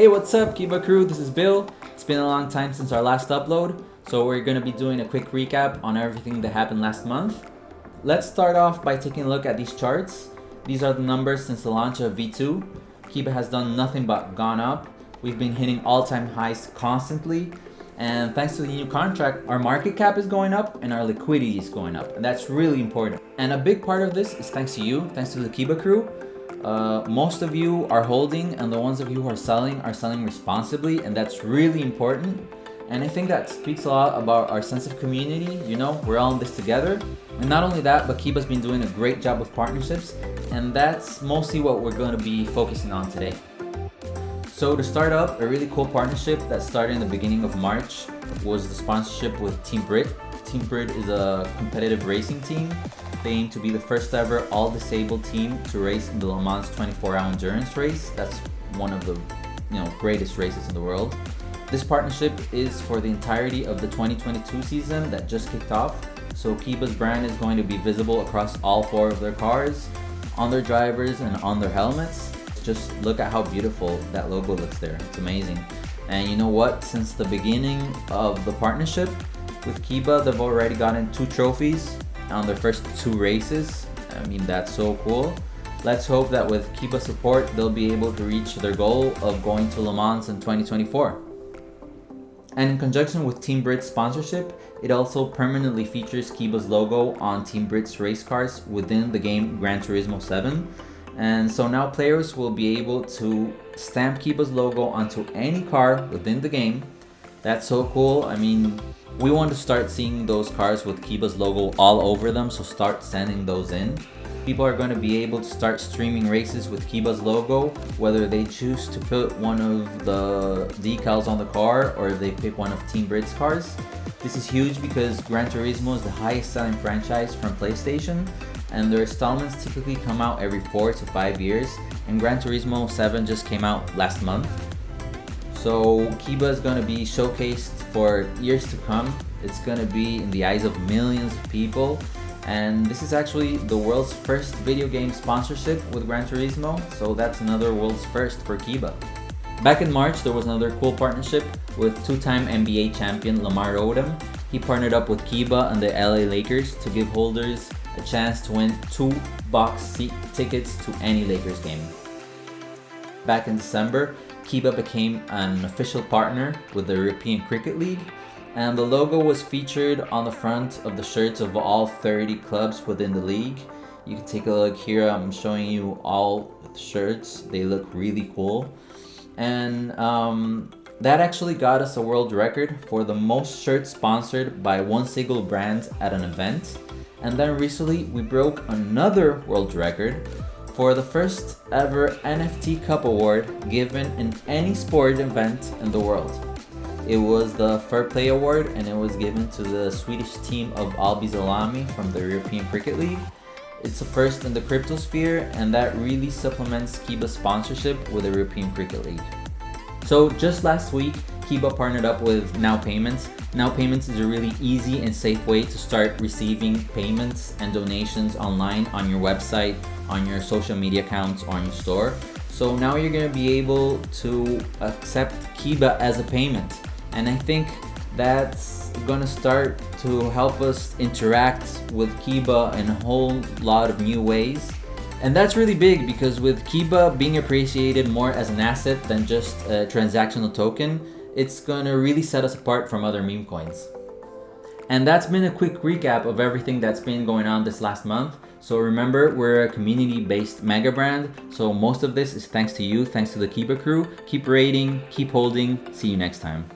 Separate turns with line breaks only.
Hey, what's up, KibaKREW? This is Bill. It's been a long time since our last upload, so we're going to be doing a quick recap on everything that happened last month. Let's start off by taking a look at these charts. These are the numbers since the launch of V2. Kiba has done nothing but gone up. We've been hitting all-time highs constantly, and thanks to the new contract, our market cap is going up and our liquidity is going up, and that's really important. And a big part of this is thanks to you, thanks to the KibaKREW. Most of you are holding, and the ones of you who are selling responsibly, and that's really important. And I think that speaks a lot about our sense of community. You know, we're all in this together. And not only that, but Kiba's been doing a great job with partnerships, and that's mostly what we're going to be focusing on today. So to start up, a really cool partnership that started in the beginning of March was the sponsorship with Team Brit. Team Brit is a competitive racing team. They aim to be the first ever all-disabled team to race in the Lamar 24-hour endurance race. That's one of the greatest races in the world. This partnership is for the entirety of the 2022 season that just kicked off. So Kiba's brand is going to be visible across all 4 of their cars, on their drivers, and on their helmets. Just look at how beautiful that logo looks there. It's amazing. And you know what? Since the beginning of the partnership with Kiba, they've already gotten 2 trophies on their first 2 races. I mean, that's so cool. Let's hope that with Kiba support, they'll be able to reach their goal of going to Le Mans in 2024. And in conjunction with Team Brit's sponsorship, it also permanently features Kiba's logo on Team Brit's race cars within the game Gran Turismo 7. And so now players will be able to stamp Kiba's logo onto any car within the game. That's so cool. I mean, we want to start seeing those cars with Kiba's logo all over them, so start sending those in. People are going to be able to start streaming races with Kiba's logo, whether they choose to put one of the decals on the car or if they pick one of Team Brit's cars. This is huge because Gran Turismo is the highest selling franchise from PlayStation, and their installments typically come out every 4 to 5 years, and Gran Turismo 7 just came out last month. So Kiba is going to be showcased for years to come. It's going to be in the eyes of millions of people. And this is actually the world's first video game sponsorship with Gran Turismo. So that's another world's first for Kiba. Back in March, there was another cool partnership with 2-time NBA champion Lamar Odom. He partnered up with Kiba and the LA Lakers to give holders a chance to win 2 box seat tickets to any Lakers game. Back in December, Kiba became an official partner with the European Cricket League, and the logo was featured on the front of the shirts of all 30 clubs within the league. You can take a look here. I'm showing you all the shirts. They look really cool. And that actually got us a world record for the most shirts sponsored by one single brand at an event. And then recently we broke another world record for the first ever NFT Cup award given in any sport event in the world. It was the Fair Play Award, and it was given to the Swedish team of Albi Zalami from the European Cricket League. It's the first in the crypto sphere, and that really supplements Kiba's sponsorship with the European Cricket League. So just last week, Kiba partnered up with Now Payments. Now Payments is a really easy and safe way to start receiving payments and donations online on your website, on your social media accounts, or on your store. So now you're going to be able to accept Kiba as a payment. And I think that's going to start to help us interact with Kiba in a whole lot of new ways. And that's really big because with Kiba being appreciated more as an asset than just a transactional token, it's going to really set us apart from other meme coins. And that's been a quick recap of everything that's been going on this last month. So remember, we're a community-based mega brand. So most of this is thanks to you, thanks to the KibaKREW. Keep rating, keep holding. See you next time.